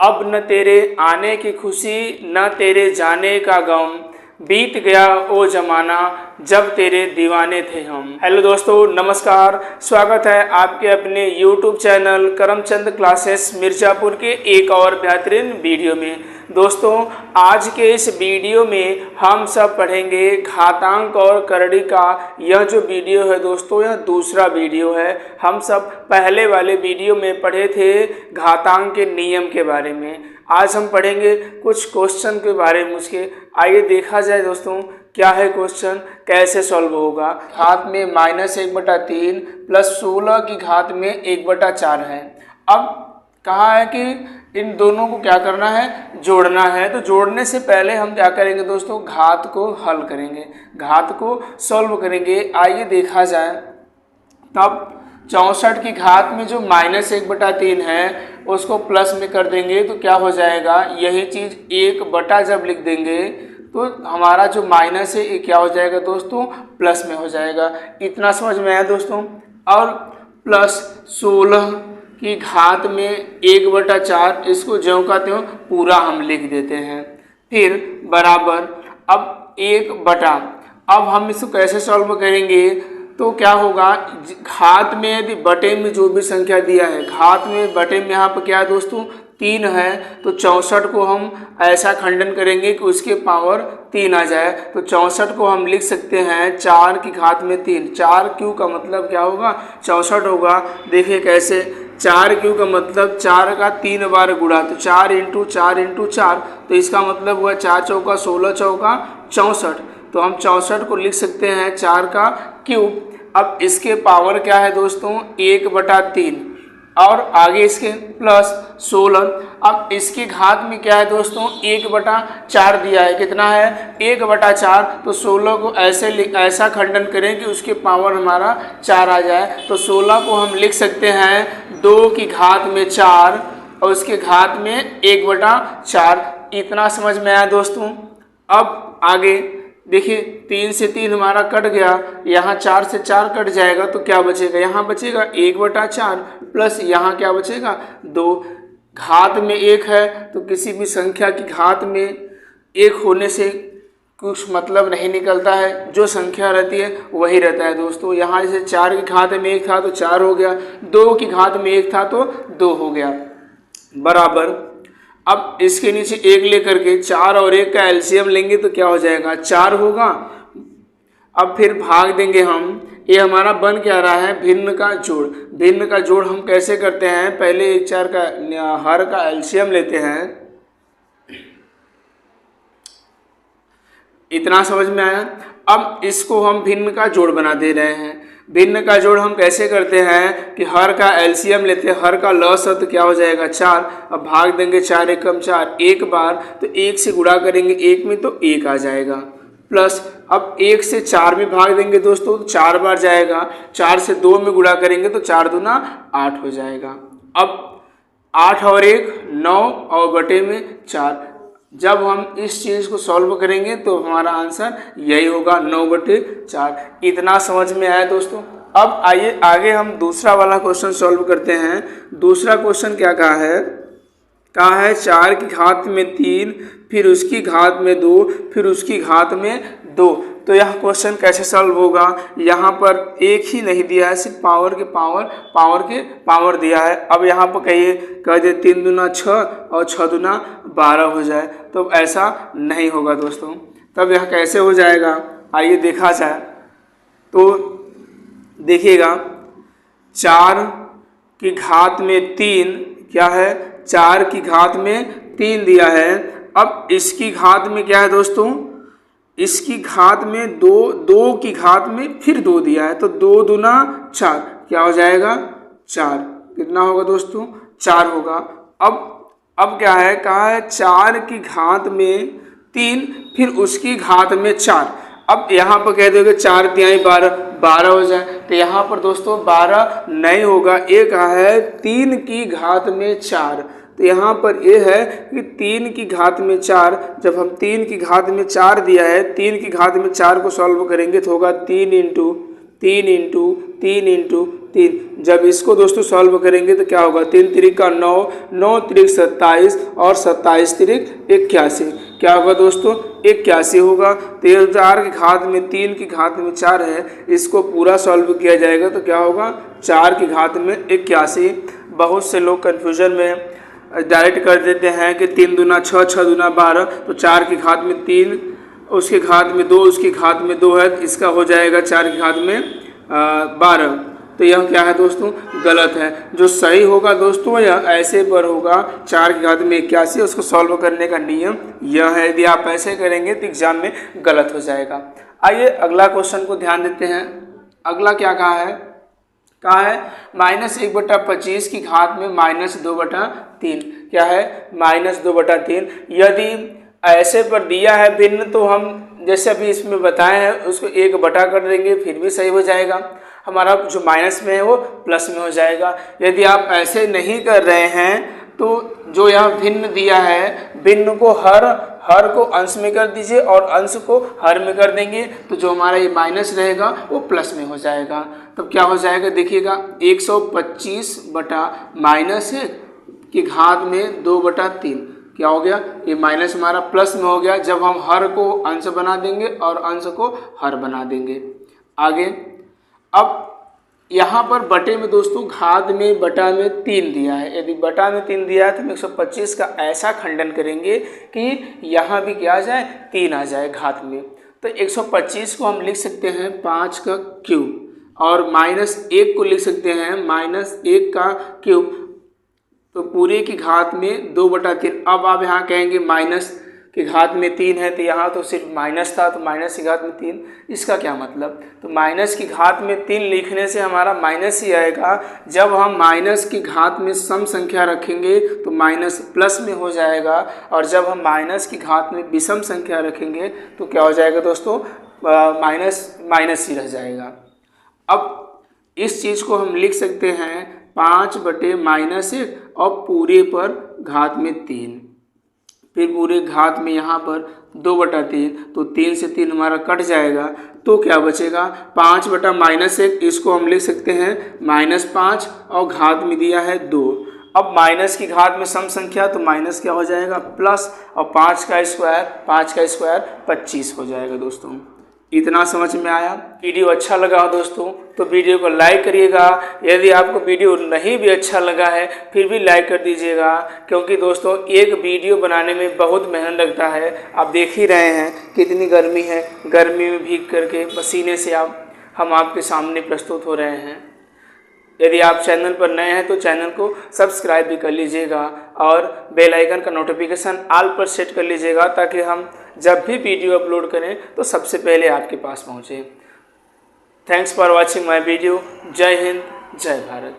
अब न तेरे आने की खुशी न तेरे जाने का गम, बीत गया वो जमाना जब तेरे दीवाने थे हम। हेलो दोस्तों, नमस्कार। स्वागत है आपके अपने YouTube channel Karamchand classes Mirzapur के एक और बेहतरीन वीडियो में। दोस्तों, आज के इस वीडियो में हम सब पढ़ेंगे घातांक और करड़ी का। यह जो वीडियो है दोस्तों, यह दूसरा वीडियो है। हम सब पहले वाले वीडियो में पढ़े थे घातांक के नियम के बारे में। आज हम पढ़ेंगे कुछ क्वेश्चन के बारे में उसके। आइए देखा जाए दोस्तों, क्या है क्वेश्चन, कैसे सॉल्व होगा। घात में -1/3 प्लस 16 की घात में 1/4 है। अब कहा है कि इन दोनों को क्या करना है, जोड़ना है। तो जोड़ने से पहले हम क्या करेंगे दोस्तों, घात को हल करेंगे, घात को सॉल्व करेंगे। आइए देखा जाए। तब 64 की घात में जो -1/3 है उसको प्लस में कर देंगे तो क्या हो जाएगा, यही चीज़ 1 जब लिख देंगे तो हमारा जो माइनस है ये क्या हो जाएगा दोस्तों, प्लस में हो जाएगा। इतना समझ में आया दोस्तों। और प्लस 16 की घात में 1/4, इसको ज्यों का त्यों पूरा हम लिख देते हैं। फिर बराबर अब 1/, अब हम इसको कैसे सॉल्व करेंगे, तो क्या होगा, घात में यदि बटे में जो भी संख्या दिया है, घात में बटे में यहाँ पर क्या है दोस्तों 3 है, तो 64 को हम ऐसा खंडन करेंगे कि उसके पावर 3 आ जाए। तो 64 को हम लिख सकते हैं 4 की घात में 3। 4 क्यू का मतलब क्या होगा, 64 होगा। देखिए कैसे, 4 क्यू का मतलब 4 का 3 बार गुणा, तो 4 × 4 × 4, तो इसका मतलब हुआ 4 चौका 16 चौका 64। तो हम 64 को लिख सकते हैं 4 का क्यूब। अब इसके पावर क्या है दोस्तों, 1/3, और आगे इसके प्लस 16। अब इसकी घात में क्या है दोस्तों, 1/4 दिया है। कितना है, 1/4। तो 16 को ऐसा खंडन करें कि उसके पावर हमारा 4 आ जाए। तो 16 को हम लिख सकते हैं 2 की घात में 4 और उसके घात में 1/4। इतना समझ में आया दोस्तों। अब आगे देखिए, 3 से 3 हमारा कट गया, यहाँ 4 से 4 कट जाएगा, तो क्या बचेगा, यहाँ बचेगा 1/4 प्लस यहाँ क्या बचेगा 2। घात में 1 है तो किसी भी संख्या की घात में 1 होने से कुछ मतलब नहीं निकलता है, जो संख्या रहती है वही रहता है दोस्तों। यहाँ जैसे 4 की घात में 1 था तो 4 हो गया, 2 की घात में 1 था तो 2 हो गया, बराबर। अब इसके नीचे 1 लेकर के 4 और 1 का एलसीएम लेंगे तो क्या हो जाएगा, 4 होगा। अब फिर भाग देंगे हम, ये हमारा बन क्या रहा है, भिन्न का जोड़। भिन्न का जोड़ हम कैसे करते हैं, पहले 1 4 का हर का एलसीएम लेते हैं। इतना समझ में आया। अब इसको हम भिन्न का जोड़ बना दे रहे हैं। भिन्न का जोड़ हम कैसे करते हैं कि हर का एलसीएम लेते हैं, हर का लॉस तो क्या हो जाएगा 4। अब भाग देंगे 4 एकम 4, एक बार तो 1 से गुणा करेंगे 1 में तो 1 आ जाएगा, प्लस अब 1 से 4 में भाग देंगे दोस्तों तो 4 बार जाएगा। 4 से 2 में गुणा करेंगे तो 4 दूना 8 हो जाएगा। अब 8 और 1 9 और बटे में 4। जब हम इस चीज़ को सॉल्व करेंगे तो हमारा आंसर यही होगा 9/4। इतना समझ में आया दोस्तों। अब आइए आगे हम दूसरा वाला क्वेश्चन सॉल्व करते हैं। दूसरा क्वेश्चन क्या कहा है 4 की घात में 3 फिर उसकी घात में 2 फिर उसकी घात में 2। तो यह क्वेश्चन कैसे सॉल्व होगा, यहाँ पर एक ही नहीं दिया है, सिर्फ पावर के पावर दिया है। अब यहाँ पर कह दे 3 दूना 6 और 6 दूना 12 हो जाए, तो ऐसा नहीं होगा दोस्तों। तब यह कैसे हो जाएगा, आइए देखा जाए। तो देखिएगा, 4 की घात में 3 क्या है, 4 की घात में 3 दिया है। अब इसकी घात में क्या है दोस्तों, इसकी घात में 2 की घात में फिर 2 दिया है, तो 2 दूना 4 क्या हो जाएगा 4। कितना होगा दोस्तों, 4 होगा। अब क्या है, कहा है 4 की घात में 3 फिर उसकी घात में 4। अब यहाँ पर कह दोगे 4 तिहाई 12 हो जाए, तो यहाँ पर दोस्तों 12 नहीं होगा। एक है 3 की घात में 4, तो यहाँ पर ये है कि 3 की घात में 4। जब हम 3 की घात में 4 दिया है, 3 की घात में 4 को सॉल्व करेंगे तो होगा 3 × 3 × 3 × 3। जब इसको दोस्तों सॉल्व करेंगे तो क्या होगा, 3 तिरिक का 9, 9 तिरिक 27 और 27 तिरिक 81। क्या होगा दोस्तों, 81 होगा। तो ये 4 की घात में 3 की घात में 4 है, इसको पूरा सॉल्व किया जाएगा तो क्या होगा, 4 की घात में 81। बहुत से लोग कन्फ्यूजन में डायरेक्ट कर देते हैं कि 3 दूना 6, 6 दूना 12, तो 4 की घात में 3, उसकी घात में 2, उसकी घात में 2 है, इसका हो जाएगा 4 की घात में 12। तो यह क्या है दोस्तों, गलत है। जो सही होगा दोस्तों यह ऐसे पर होगा, 4 की घात में 81। उसको सॉल्व करने का नियम यह है, यदि आप ऐसे करेंगे तो एग्जाम में गलत हो जाएगा। आइए अगला क्वेश्चन को ध्यान देते हैं। अगला क्या कहा है, कहा है -1/25 की घात में -2/3। क्या है, -2/3। यदि ऐसे पर दिया है भिन्न तो हम जैसे अभी इसमें बताए हैं उसको 1 बटा कर देंगे, फिर भी सही हो जाएगा। हमारा जो माइनस में है वो प्लस में हो जाएगा। यदि आप ऐसे नहीं कर रहे हैं तो जो यहाँ भिन्न दिया है, भिन्न को हर को अंश में कर दीजिए और अंश को हर में कर देंगे, तो जो हमारा ये माइनस रहेगा वो प्लस में हो जाएगा। तब क्या हो जाएगा, देखिएगा 125 बटा -1 की घात में 2/3। क्या हो गया, ये माइनस हमारा प्लस में हो गया जब हम हर को अंश बना देंगे और अंश को हर बना देंगे। आगे अब यहाँ पर बटे में दोस्तों घात में बटा में 3 दिया है। यदि बटा में 3 दिया है तो हम 125 का ऐसा खंडन करेंगे कि यहाँ भी क्या आ जाए, 3 आ जाए घात में। तो 125 को हम लिख सकते हैं 5 का क्यूब और -1 को लिख सकते हैं -1 का क्यूब। तो पूरे की घात में 2/3। अब आप यहाँ कहेंगे माइनस की घात में 3 है तो यहाँ तो सिर्फ माइनस था, तो माइनस की घात में 3, इसका क्या मतलब। तो माइनस की घात में 3 लिखने से हमारा माइनस ही आएगा। जब हम माइनस की घात में सम संख्या रखेंगे तो माइनस प्लस में हो जाएगा, और जब हम माइनस की घात में विषम संख्या रखेंगे तो क्या हो जाएगा दोस्तों, माइनस ही रह जाएगा। अब इस चीज़ को हम लिख सकते हैं 5/-1 और पूरे पर घात में 3, फिर पूरे घात में यहाँ पर 2/3, तो 3 से 3 हमारा कट जाएगा। तो क्या बचेगा, 5/-1, इसको हम लिख सकते हैं -5 और घात में दिया है 2। अब माइनस की घात में सम संख्या तो माइनस क्या हो जाएगा, प्लस, और 5 का स्क्वायर 25 हो जाएगा। दोस्तों इतना समझ में आया। वीडियो अच्छा लगा हो दोस्तों तो वीडियो को लाइक करिएगा। यदि आपको वीडियो नहीं भी अच्छा लगा है फिर भी लाइक कर दीजिएगा, क्योंकि दोस्तों एक वीडियो बनाने में बहुत मेहनत लगता है। आप देख ही रहे हैं कितनी गर्मी है, गर्मी में भीग करके पसीने से हम आपके सामने प्रस्तुत हो रहे हैं। यदि आप चैनल पर नए हैं तो चैनल को सब्सक्राइब भी कर लीजिएगा और बेल आइकन का नोटिफिकेशन ऑल पर सेट कर लीजिएगा, ताकि हम जब भी वीडियो अपलोड करें तो सबसे पहले आपके पास पहुंचे। Thanks for watching my video. जय हिंद, जय भारत।